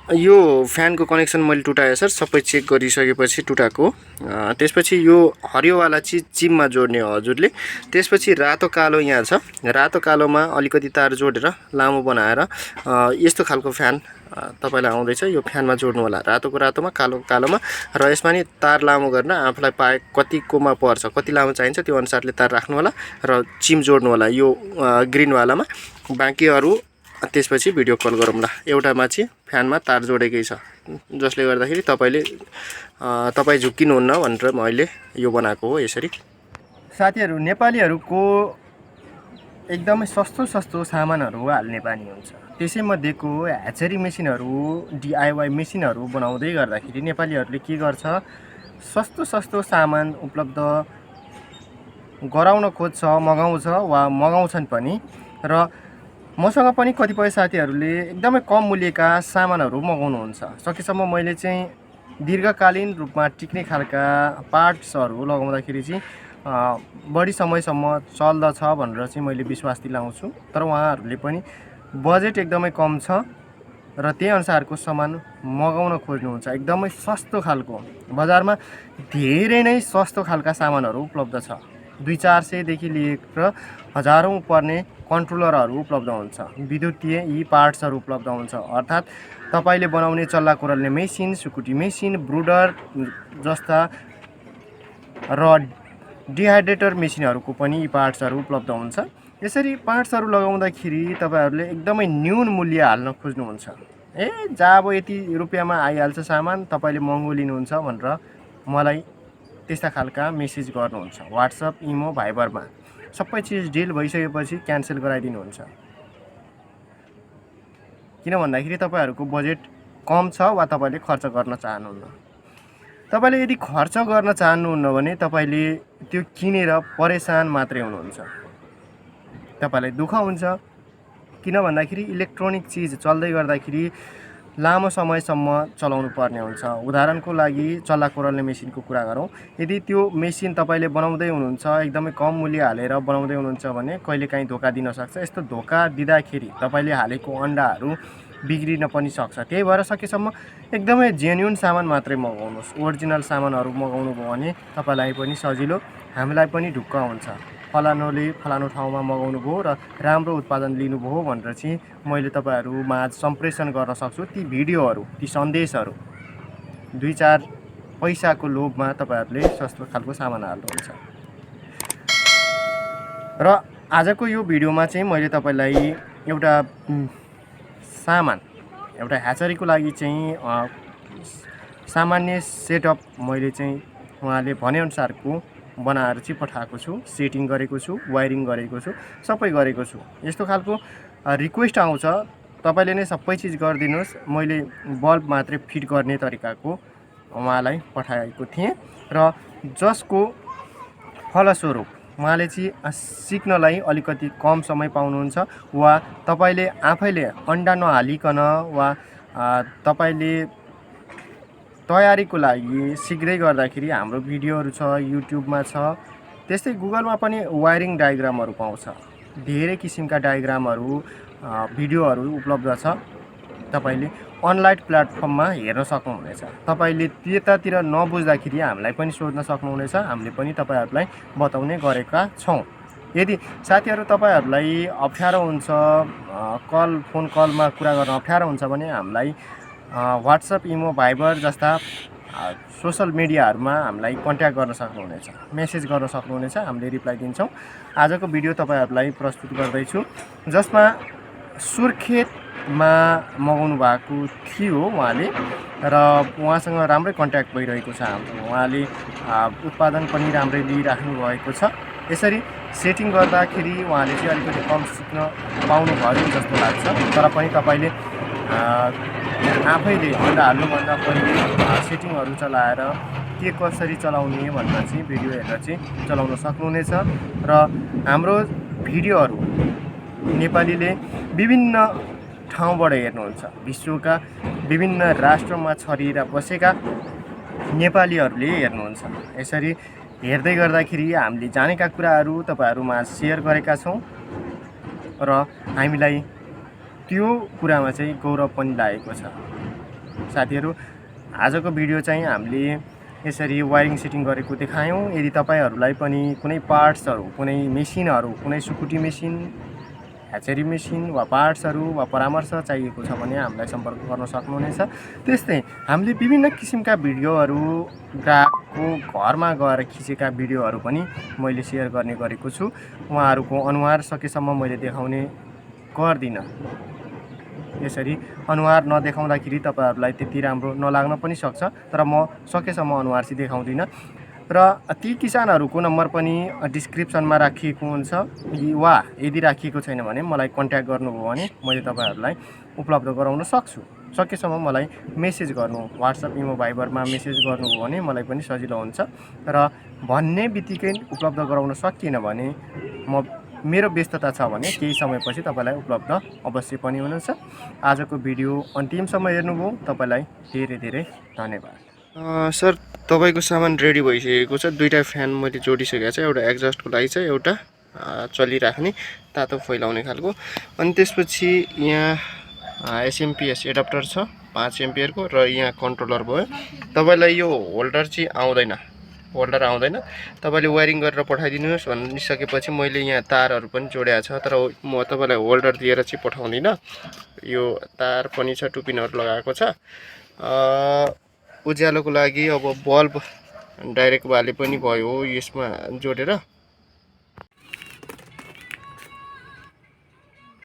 यो फ्यानको कनेक्सन मैले टुटाएँ सर, सबै चेक गरिसकेपछि टुटाएको। त्यसपछि यो हरियोवाला चिज चिममा जोड्ने हो हजुरले। त्यसपछि रातो कालो यहाँ छ, रातो कालोमा अलिकति तार जोडेर लामो बनाएर यस्तो खालको फ्यान तपाईलाई आउँदैछ। यो फ्यानमा जोड्नु होला, रातोको रातोमा, कालोको कालोमा। र यसमा नि तार लामो गर्न आफूलाई पाए कतिकोमा पर्छ, कति लामो चाहिन्छ त्यो अनुसारले तार राख्नु होला र चिम जोड्नु होला यो ग्रिनवालामा। बाँकी अरू त्यसपछि भिडियो कल गरौँला। एउटामा चाहिँ फ्यानमा तार जोडेकै छ, जसले गर्दाखेरि तपाईँ झुक्किनुहुन्न भनेर मैले यो बनाएको हो यसरी। साथीहरू, नेपालीहरूको एकदमै सस्तो सामानहरू हाल्ने बानी हुन्छ। त्यसैमध्येको ह्याचरी मेसिनहरू, DIY मेसिनहरू बनाउँदै गर्दाखेरि नेपालीहरूले के गर्छ, सस्तो सामान उपलब्ध गराउन खोज्छ, मगाउँछ वा मगाउँछन् पनि। र मसँग पनि कतिपय साथीहरूले एकदमै कम मूल्यका सामानहरू मगाउनुहुन्छ। सकेसम्म मैले चाहिँ दीर्घकालीन रूपमा टिक्ने खालका पार्ट्सहरू लगाउँदाखेरि चाहिँ बढी समयसम्म चल्दछ भनेर चाहिँ मैले विश्वास दिलाउँछु। तर उहाँहरूले पनि बजेट एकदमै कम छ र त्यही अनुसारको सामान मगाउन खोज्नुहुन्छ। एकदमै सस्तो खालको, बजारमा धेरै नै सस्तो खालका सामानहरू उपलब्ध छ। 200-400 देखि लिएर हजारौं पर्ने कन्ट्रोलरहरू उपलब्ध हुन्छ, विद्युतीय यी पार्ट्सहरू उपलब्ध हुन्छ। अर्थात् तपाईले बनाउने चल्ला कोरल्ने मेसिन, सुकुटी मेसिन, ब्रुडर जस्ता र डिहाइड्रेटर मेसिनहरूको पनि यी पार्ट्सहरू उपलब्ध हुन्छ। यसरी पार्ट्सहरू लगाउँदाखेरि तपाईहरूले एकदमै न्यून मूल्य हाल्न खोज्नुहुन्छ। अब यति रुपियाँमा आइहाल्छ सामान, तपाईले महँगो लिनुहुन्छ भनेर मलाई त्यस्ता खालका मेसेज गर्नुहुन्छ व्हाट्सएप, इमो, भाइबरमा। सबै चिज डिल भइसकेपछि क्यान्सल गराइदिनुहुन्छ। किन भन्दाखेरि तपाईहरुको बजेट कम छ वा तपाईले खर्च गर्न चाहनुहुन्न। तपाईले यदि खर्च गर्न चाहनुहुन्न भने तपाईले त्यो किनेर परेशान मात्रै हुनुहुन्छ। तपाईलाई दुःख हुन्छ। किन भन्दाखेरि इलेक्ट्रोनिक चिज चल्दै गर्दाखेरि लामो समयसम्म चलाउनु पर्ने हुन्छ। उदाहरणको लागि चल्ला कोरल्ने मेसिनको कुरा गरौँ। यदि त्यो मेसिन तपाईले बनाउँदै हुनुहुन्छ, एकदमै कम मूल्य हालेर बनाउँदै हुनुहुन्छ भने कहिलेकाहीँ धोका दिन सक्छ। यस्तो धोका दिँदाखेरि तपाईले हालेको अन्डाहरू बिग्रिन पनि सक्छ। त्यही भएर सकेसम्म एकदमै जेन्युन सामान मात्रै मगाउनुहोस्। ओरिजिनल सामानहरू मगाउनु भयो भने तपाईलाई पनि सजिलो, हामीलाई पनि ढुक्क हुन्छ। फलानुले फलानु ठाउँमा मगाउनु भयो र राम्रो उत्पादन लिनुभयो भनेर चाहिँ मैले तपाईहरुमा सम्प्रेषण गर्न सक्छु। ती भिडियोहरू, ती सन्देशहरू 2-4 पैसाको लोभमा तपाईहरुले सस्तो खालको सामान हाल्नुहुन्छ। र आजको यो भिडियोमा चाहिँ मैले तपाईलाई एउटा सामान, एउटा ह्याचरीको लागि चाहिँ सामान्य सेटअप मैले चाहिँ उहाँले भने अनुसारको बनाएर चाहिँ पठाएको छु, सेटिङ गरेको छु, वायरिङ गरेको छु, सबै गरेको छु। यस्तो खालको रिक्वेस्ट आउँछ, तपाईले नै सबै चीज गरिदिनुस्। मैले बल्ब मात्रै फिट गर्ने तरिकाको उहाँलाई पठाएको थिएँ र जसको फलस्वरूप उहाँले चाहिँ सिक्नलाई अलिकति कम समय पाउनुहुन्छ वा तपाईले आफैले अन्डा नहालिकन वा तपाईले तयारीको लागि सिक्दै गर्दाखेरि हाम्रो भिडियोहरू छ, युट्युबमा छ, त्यस्तै गुगलमा पनि वायरिङ डायग्रामहरू पाउँछ। धेरै किसिमका डायग्रामहरू, भिडियोहरू उपलब्ध छ। तपाईले अनलाइन प्लेटफर्ममा हेर्न सक्नुहुनेछ। तपाईले त्यतातिर नबुझ्दाखेरि हामीलाई पनि सोध्न सक्नुहुनेछ, हामीले पनि तपाईहरुलाई बताउने गरेका छौं। यदि साथीहरु तपाईहरुलाई अप्ठ्यारो हुन्छ, फोन कलमा कुरा गर्न अप्ठ्यारो हुन्छ भने हामीलाई व्हाट्सएप, इमो, भाइबर जस्ता सोशल मिडियाहरुमा हामीलाई कन्ट्याक्ट गर्न सक्नुहुनेछ, मेसेज गर्न सक्नुहुनेछ, हामीले रिप्लाई दिन्छौं। आजको भिडियो तपाईहरुलाई प्रस्तुत गर्दै छु, जसमा सुर्खेतमा मगाउनु भएको थियो उहाँले र उहाँसँग राम्रै कन्ट्याक्ट भइरहेको छ हाम्रो। उहाँले उत्पादन पनि राम्रै लिइराख्नु भएको छ। यसरी सेटिङ गर्दाखेरि उहाँले चाहिँ अलिकति कम सिक्न पाउनु भयो जस्तो लाग्छ। तर पनि तपाईले आफैले अन्डा हाल्नुभन्दा पहिले सेटिङहरू चलाएर के कसरी चलाउने भनेर चाहिँ भिडियो हेरेर चाहिँ चलाउन सक्नुहुनेछ। र हाम्रो भिडियोहरू नेपालीले विभिन्न ठाउँबाट हेर्नुहुन्छ। विश्वका विभिन्न राष्ट्रमा छरिएर बसेका नेपालीहरूले हेर्नुहुन्छ। यसरी हेर्दै गर्दाखेरि हामीले जानेका कुराहरू तपाईहरुमा शेयर गरेका छौं र हामीलाई त्यो कुरामा चाहिँ गौरव पनि लागेको छ। साथीहरू आजको भिडियो चाहिँ हामीले यसरी वायरिङ सेटिङ गरेको देखायौँ। यदि तपाईहरूलाई पनि कुनै पार्ट्सहरू, कुनै मेसिनहरू, कुनै सुकुटी मेसिन, ह्याचेरी मेसिन वा पार्ट्सहरू वा परामर्श चाहिएको छ भने हामीलाई सम्पर्क गर्न सक्नुहुनेछ। त्यस्तै हामीले विभिन्न किसिमका भिडियोहरू ग्राहकको घरमा गएर खिचेका भिडियोहरू पनि मैले सेयर गर्ने गरेको छु। उहाँहरूको अनुहार सकेसम्म मैले देखाउने गर्दिनँ। यसरी अनुहार नदेखाउँदाखेरि तपाईहरूलाई त्यति राम्रो नलाग्न पनि सक्छ, तर म सकेसम्म अनुहार चाहिँ देखाउँदिनँ। र ती किसानहरूको नम्बर पनि डिस्क्रिप्सनमा राखिएको हुन्छ, वा यदि राखिएको छैन भने मलाई कन्ट्याक्ट गर्नुभयो भने मैले तपाईहरूलाई उपलब्ध गराउन सक्छु। सकेसम्म मलाई मेसेज गर्नु, वाट्सएप, इमो, भाइबरमा मेसेज गर्नुभयो भने मलाई पनि सजिलो हुन्छ। र भन्ने बित्तिकै उपलब्ध गराउन सकिएन भने मेरो व्यस्तता छ भने केही समयपछि तपाईँलाई उपलब्ध अवश्य पनि हुनेछ। आजको भिडियो अन्तिमसम्म हेर्नुभयो, तपाईँलाई धेरै धेरै धन्यवाद। सर, तपाईँको सामान रेडी भइसकेको छ। दुईवटा फ्यान मैले जोडिसकेको छ, एउटा एक्जस्टको लागि छ, एउटा चलिराख्ने तातो फैलाउने खालको। अनि त्यसपछि यहाँ SMPS एडाप्टर छ 5 एम्पियरको, र यहाँ कन्ट्रोलर भयो। तपाईँलाई यो होल्डर चाहिँ आउँदैन, तपाईँले वायरिङ गरेर पठाइदिनुहोस् भनिसकेपछि मैले यहाँ तारहरू पनि जोडेको छ, तर म तपाईँलाई होल्डर दिएर चाहिँ पठाउँदिनँ। यो तार पनि छ, टुपिनहरू लगाएको छ। उज्यालोको लागि अब बल्ब डाइरेक्ट वाले पनि भयो यसमा जोडेर।